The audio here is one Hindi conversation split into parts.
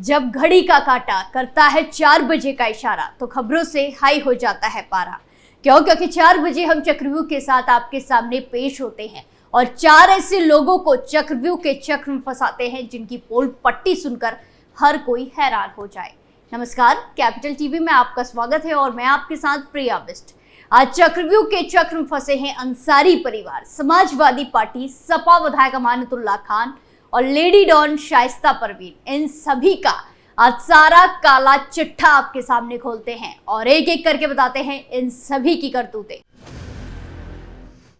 जब घड़ी का काटा करता है 4 बजे का इशारा तो खबरों से हाई हो जाता है पारा। क्यों? क्योंकि 4 बजे हम चक्रव्यूह के साथ आपके सामने पेश होते हैं और 4 ऐसे लोगों को चक्रव्यूह के चक्र में फंसाते हैं जिनकी पोल पट्टी सुनकर हर कोई हैरान हो जाए। नमस्कार, कैपिटल टीवी में आपका स्वागत है और मैं आपके साथ प्रिया बिस्ट। आज चक्रव्यूह के चक्र में फंसे हैं अंसारी परिवार, समाजवादी पार्टी, सपा विधायक अमानतुल्लाह खान और लेडी डॉन शाइस्ता परवीन। इन सभी का आज सारा काला चिट्ठा आपके सामने खोलते हैं और एक एक करके बताते हैं इन सभी की करतूतें।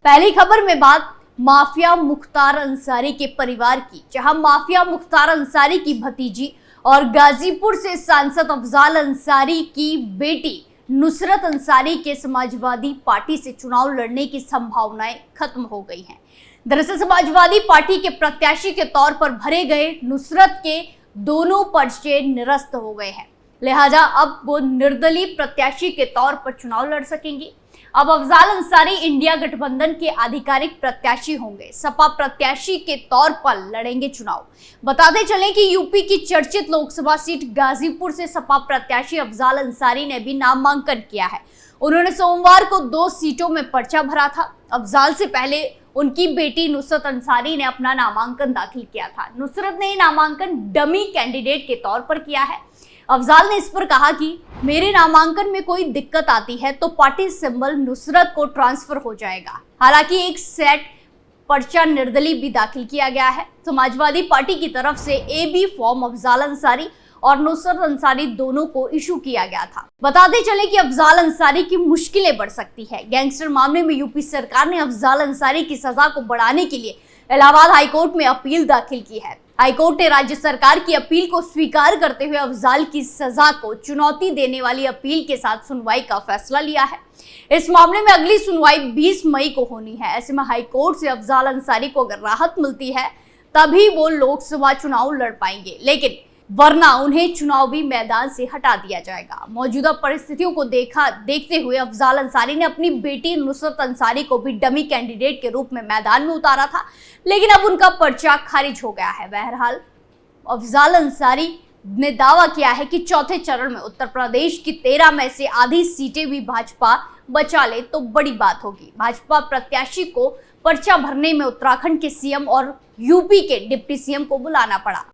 पहली खबर में बात माफिया मुख्तार अंसारी के परिवार की, जहां माफिया मुख्तार अंसारी की भतीजी और गाजीपुर से सांसद अफजाल अंसारी की बेटी नुसरत अंसारी के समाजवादी पार्टी से चुनाव लड़ने की संभावनाएं खत्म हो गई हैं। दरअसल समाजवादी पार्टी के प्रत्याशी के तौर पर भरे गए नुसरत के दोनों पर्चे निरस्त हो गए हैं, लिहाजा अब वो निर्दलीय प्रत्याशी के तौर पर चुनाव लड़ सकेंगी। अब अफजाल अंसारी इंडिया गठबंधन के आधिकारिक प्रत्याशी होंगे, सपा प्रत्याशी के तौर पर लड़ेंगे चुनाव। बताते चलें कि यूपी की चर्चित लोकसभा सीट गाजीपुर से सपा प्रत्याशी अफजाल अंसारी ने भी नामांकन किया है। उन्होंने सोमवार को 2 सीटों में पर्चा भरा था। अफजाल से पहले उनकी बेटी नुसरत अंसारी ने अपना नामांकन दाखिल किया था। नुसरत ने नामांकन डमी कैंडिडेट के तौर पर किया है। अफजाल ने इस पर कहा कि मेरे नामांकन में कोई दिक्कत आती है तो पार्टी सिंबल नुसरत को ट्रांसफर हो जाएगा। हालांकि एक सेट पर्चा निर्दलीय भी दाखिल किया गया है। समाजवादी पार्टी की तरफ से AB फॉर्म अफजाल अंसारी और नुसरत अंसारी दोनों को इशू किया गया था। बताते चले कि अफजाल अंसारी की मुश्किलें बढ़ सकती है। गैंगस्टर मामले में यूपी सरकार ने अफजाल अंसारी की सजा को बढ़ाने के लिए इलाहाबाद हाईकोर्ट में अपील दाखिल की है। हाईकोर्ट ने राज्य सरकार की अपील को स्वीकार करते हुए अफजाल की सजा को चुनौती देने वाली अपील के साथ सुनवाई का फैसला लिया है। इस मामले में अगली सुनवाई 20 मई को होनी है। ऐसे में हाईकोर्ट से अफजाल अंसारी को अगर राहत मिलती है तभी वो लोकसभा चुनाव लड़ पाएंगे, लेकिन वरना उन्हें चुनावी मैदान से हटा दिया जाएगा। मौजूदा परिस्थितियों को देखते हुए अफजाल अंसारी ने अपनी बेटी नुसरत अंसारी को भी डमी कैंडिडेट के रूप में मैदान में उतारा था, लेकिन अब उनका पर्चा खारिज हो गया है। बहरहाल अफजाल अंसारी ने दावा किया है कि चौथे चरण में उत्तर प्रदेश की 13 में से आधी सीटें भी भाजपा बचा ले तो बड़ी बात होगी। भाजपा प्रत्याशी को पर्चा भरने में उत्तराखंड के सीएम और यूपी के डिप्टी सीएम को बुलाना पड़ा।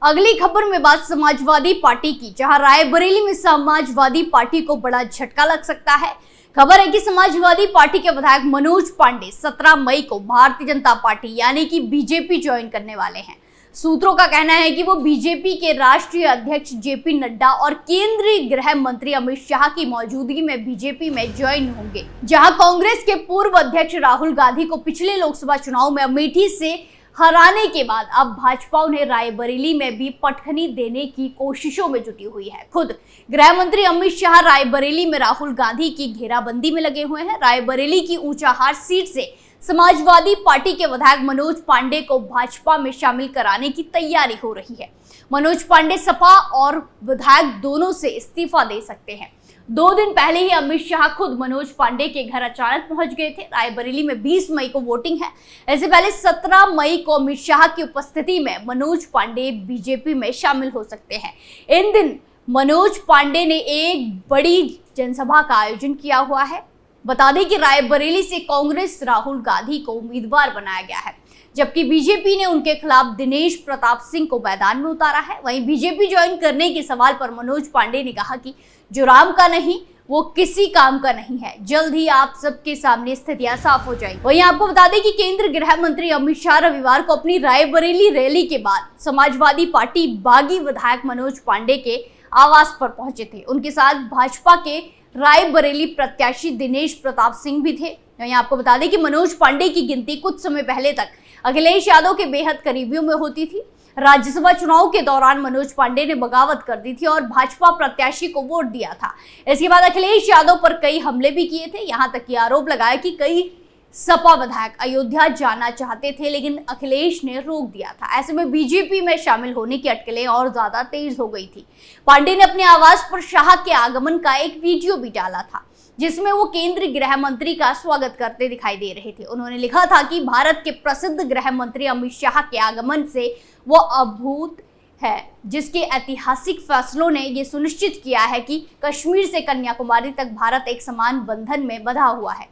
अगली खबर में बात समाजवादी पार्टी की, जहां रायबरेली में समाजवादी पार्टी को बड़ा झटका लग सकता है। खबर है कि समाजवादी पार्टी के विधायक मनोज पांडे 17 मई को भारतीय जनता पार्टी यानी कि बीजेपी ज्वाइन करने वाले हैं। सूत्रों का कहना है कि वो बीजेपी के राष्ट्रीय अध्यक्ष JP नड्डा और केंद्रीय गृह मंत्री अमित शाह की मौजूदगी में बीजेपी में ज्वाइन होंगे। जहां कांग्रेस के पूर्व अध्यक्ष राहुल गांधी को पिछले लोकसभा चुनाव में अमेठी से हराने के बाद अब भाजपा उन्हें रायबरेली में भी पटखनी देने की कोशिशों में जुटी हुई है। खुद गृह मंत्री अमित शाह रायबरेली में राहुल गांधी की घेराबंदी में लगे हुए हैं। रायबरेली की ऊंचाहार सीट से समाजवादी पार्टी के विधायक मनोज पांडे को भाजपा में शामिल कराने की तैयारी हो रही है। मनोज पांडे सपा और विधायक दोनों से इस्तीफा दे सकते हैं। 2 दिन पहले ही अमित शाह खुद मनोज पांडे के घर अचानक पहुंच गए थे। रायबरेली में 20 मई को वोटिंग है। इससे पहले 17 मई को अमित शाह की उपस्थिति में मनोज पांडे बीजेपी में शामिल हो सकते हैं। इन दिन मनोज पांडे ने एक बड़ी जनसभा का आयोजन किया हुआ है। बता दें कि रायबरेली से कांग्रेस राहुल गांधी को उम्मीदवार बनाया गया है, जबकि बीजेपी ने उनके खिलाफ दिनेश प्रताप सिंह को मैदान में उतारा है। वहीं बीजेपी ज्वाइन करने के सवाल पर मनोज पांडे ने कहा कि जो राम का नहीं वो किसी काम का नहीं है। जल्द ही आप सबके सामने स्थितियां साफ हो जाएंगी। वहीं आपको बता दें कि केंद्रीय गृह मंत्री अमित शाह रविवार को अपनी रायबरेली रैली के बाद समाजवादी पार्टी बागी विधायक मनोज पांडे के आवास पर पहुंचे थे। उनके साथ भाजपा के रायबरेली प्रत्याशी दिनेश प्रताप सिंह भी थे। वहीं आपको बता दें कि मनोज पांडे की गिनती कुछ समय पहले तक अखिलेश यादव के बेहद करीबियों में होती थी। राज्यसभा चुनाव के दौरान मनोज पांडे ने बगावत कर दी थी और भाजपा प्रत्याशी को वोट दिया था। इसके बाद अखिलेश यादव पर कई हमले भी किए थे। यहां तक कि आरोप लगाया कि कई सपा विधायक अयोध्या जाना चाहते थे, लेकिन अखिलेश ने रोक दिया था। ऐसे में बीजेपी में शामिल होने की अटकलें और ज्यादा तेज हो गई थी। पांडे ने अपने आवास पर शाह के आगमन का एक वीडियो भी डाला था, जिसमें वो केंद्रीय गृह मंत्री का स्वागत करते दिखाई दे रहे थे। उन्होंने लिखा था कि भारत के प्रसिद्ध गृह मंत्री अमित शाह के आगमन से वो अभूत है, जिसके ऐतिहासिक फैसलों ने ये सुनिश्चित किया है कि कश्मीर से कन्याकुमारी तक भारत एक समान बंधन में बंधा हुआ है।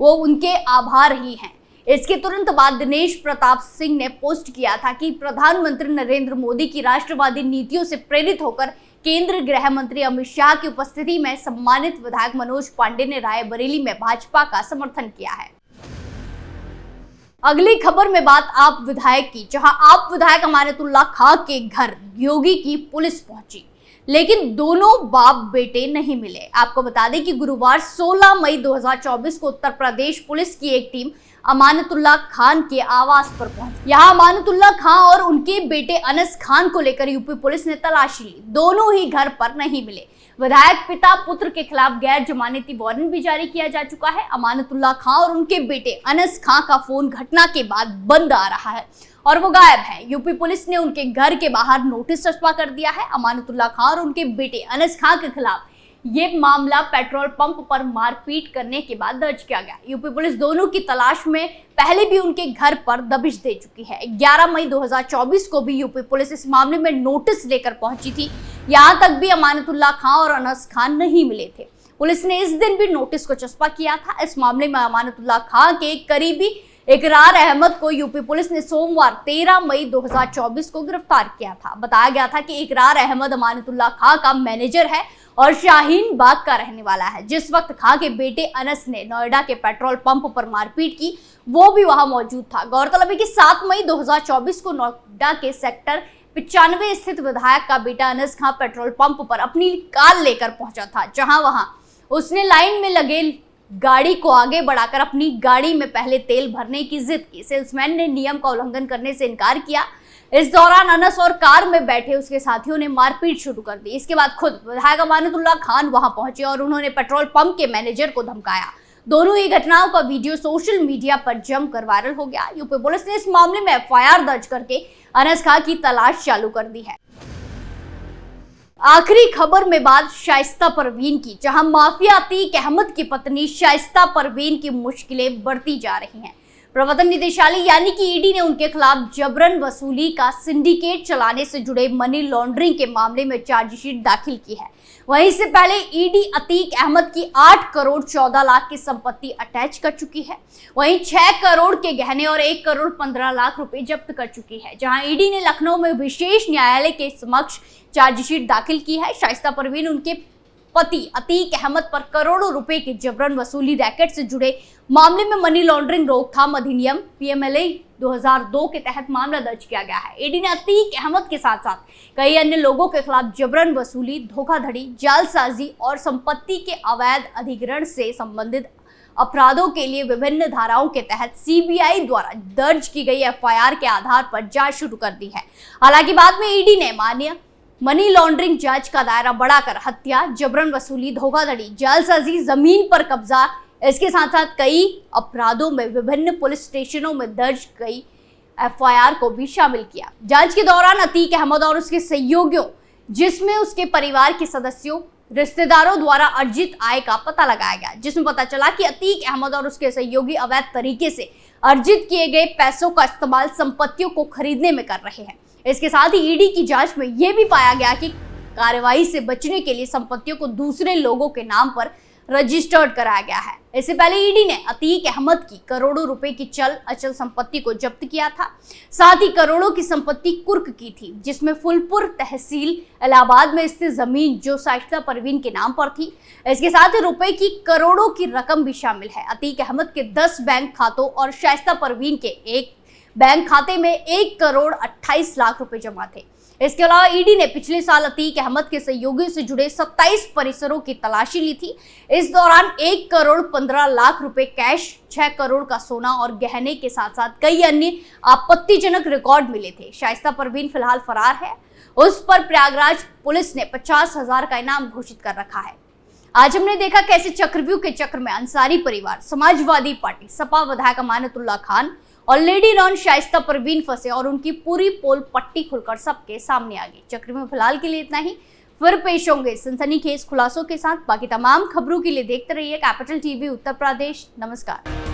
वो उनके आभार ही हैं। इसके तुरंत बाद दिनेश प्रताप सिंह ने पोस्ट किया था कि प्रधानमंत्री नरेंद्र मोदी की राष्ट्रवादी नीतियों से प्रेरित होकर केंद्रीय गृह मंत्री अमित शाह की उपस्थिति में सम्मानित विधायक मनोज पांडे ने रायबरेली में भाजपा का समर्थन किया है। अगली खबर में बात आप विधायक की, जहां आप विधायक अमानतुल्लाह खां के घर योगी की पुलिस पहुंची, लेकिन दोनों बाप बेटे नहीं मिले। आपको बता दें कि गुरुवार 16 मई 2024 को उत्तर प्रदेश पुलिस की एक टीम अमानतुल्लाह खान के आवास पर पहुंची। यहां अमानतुल्लाह खान और उनके बेटे अनस खान को लेकर यूपी पुलिस ने तलाशी ली। दोनों ही घर पर नहीं मिले। विधायक पिता पुत्र के खिलाफ गैर जमानती वारंट भी जारी किया जा चुका है। अमानतुल्लाह खान और उनके बेटे अनस खान का फोन घटना के बाद बंद आ रहा है और वो गायब है। यूपी पुलिस ने उनके घर के बाहर नोटिस चस्पा कर दिया है। अमानतुल्लाह खान और उनके बेटे अनस खान के खिलाफ ये मामला पेट्रोल पंप पर मारपीट करने के बाद दर्ज किया गया। यूपी पुलिस दोनों की तलाश में पहले भी उनके घर पर दबिश दे चुकी है। 11 मई 2024 को भी यूपी पुलिस इस मामले में नोटिस लेकर पहुंची थी। यहां तक भी अमानतुल्लाह खान और अनस खान नहीं मिले थे। पुलिस ने इस दिन भी नोटिस को चस्पा किया था। इस मामले में अमानतुल्लाह खान के करीबी इकरार अहमद को यूपी पुलिस ने सोमवार 13 मई 2024 को गिरफ्तार किया था। बताया गया था कि इकरार अहमद अमानतुल्लाह खान का मैनेजर है और शाहीन बाग का रहने वाला है। जिस वक्त खान के बेटे अनस ने नोएडा के पेट्रोल पंप पर मारपीट की, वो भी वहां मौजूद था। गौरतलब है कि 7 मई 2024 को नोएडा के सेक्टर 95 स्थित विधायक का बेटा अनस खान पेट्रोल पंप पर अपनी कार लेकर पहुंचा था, वहां उसने लाइन में लगे गाड़ी को आगे बढ़ाकर अपनी गाड़ी में पहले तेल भरने की जिद की। सेल्समैन ने नियम का उल्लंघन करने से इनकार किया। इस दौरान अनस और कार में बैठे उसके साथियों ने मारपीट शुरू कर दी। इसके बाद खुद विधायक अमानतुल्लाह खान वहां पहुंचे और उन्होंने पेट्रोल पंप के मैनेजर को धमकाया। दोनों ही घटनाओं का वीडियो सोशल मीडिया पर जमकर वायरल हो गया। यूपी पुलिस ने इस मामले में एफआईआर दर्ज करके अनस खान की तलाश चालू कर दी है। आखिरी खबर में बात शाइस्ता परवीन की, जहां माफिया अतीक अहमद की पत्नी शाइस्ता परवीन की मुश्किलें बढ़ती जा रही हैं। प्रवर्तन निदेशालय यानी कि ईडी ने उनके खिलाफ जबरन वसूली का सिंडिकेट चलाने से जुड़े मनी लॉन्ड्रिंग के मामले में चार्जशीट दाखिल की है। वहीं से पहले ईडी अतीक अहमद की 8 करोड़ 14 लाख की संपत्ति अटैच कर चुकी है। वहीं 6 करोड़ के गहने और 1 करोड़ 15 लाख रुपए जब्त कर चुकी है। जहां ईडी ने लखनऊ में विशेष न्यायालय के समक्ष चार्जशीट दाखिल की है। शाइस्ता परवीन उनके पति अतीक अहमद पर करोड़ों रुपए के जबरन वसूली रैकेट से जुड़े मामले में मनी लॉन्ड्रिंग रोकथाम अधिनियम पीएमएलए 2002 के तहत मामला दर्ज किया गया है। ईडी ने अतीक अहमद के साथ साथ कई अन्य लोगों के खिलाफ जबरन वसूली, धोखाधड़ी, जालसाजी और संपत्ति के अवैध अधिग्रहण से संबंधित अपराधों के लिए विभिन्न धाराओं के तहत सीबीआई द्वारा दर्ज की गई एफआईआर के आधार पर जांच शुरू कर दी है। हालांकि बाद में ईडी ने मनी लॉन्ड्रिंग जांच का दायरा बढ़ाकर हत्या, जबरन वसूली, धोखाधड़ी, जालसाजी, जमीन पर कब्जा, इसके साथ साथ कई अपराधों में विभिन्न पुलिस स्टेशनों में दर्ज कई एफआईआर को भी शामिल किया। जांच के दौरान अतीक अहमद और उसके सहयोगियों, जिसमें उसके परिवार के सदस्यों, रिश्तेदारों द्वारा अर्जित आय का पता लगाया गया, जिसमें पता चला कि अतीक अहमद और उसके सहयोगी अवैध तरीके से अर्जित किए गए पैसों का इस्तेमाल संपत्तियों को खरीदने में कर रहे हैं। इसके साथ ही ईडी की जांच में यह भी पाया गया कि कार्रवाई से बचने के लिए संपत्तियों को दूसरे लोगों के नाम पर रजिस्टर्ड कराया गया है। इससे पहले ईडी ने अतीक अहमद की करोड़ों रुपए की चल अचल संपत्ति को जब्त किया था। साथ ही करोड़ों की संपत्ति कुर्क की थी, जिसमें फुलपुर तहसील इलाहाबाद में स्थित जमीन जो शाइस्ता परवीन के नाम पर थी। इसके साथ ही रुपए की करोड़ों की रकम भी शामिल है। अतीक अहमद के 10 बैंक खातों और शाइस्ता परवीन के एक बैंक खाते में 1 करोड़ 28 लाख रुपए जमा थे। इसके अलावा ईडी ने पिछले साल अतीक अहमद के सहयोगियों से जुड़े 27 परिसरों की तलाशी ली थी। इस दौरान 1 करोड़ 15 लाख रुपए कैश, 6 करोड़ का सोना और गहने के साथ साथ कई अन्य आपत्तिजनक रिकॉर्ड मिले थे। शाइस्ता परवीन फिलहाल फरार है। उस पर प्रयागराज पुलिस ने 50,000 का इनाम घोषित कर रखा है। आज हमने देखा कैसे चक्रव्यूह के चक्र में अंसारी परिवार, समाजवादी पार्टी, सपा विधायक अमानतुल्लाह खान और लेडी रॉन शाइस्ता परवीन फंसे और उनकी पूरी पोल पट्टी खुलकर सबके सामने आ गई। चक्र में फिलहाल के लिए इतना ही। फिर पेश होंगे सनसनीखेज खुलासों के साथ। बाकी तमाम खबरों के लिए देखते रहिए कैपिटल टीवी उत्तर प्रदेश। नमस्कार।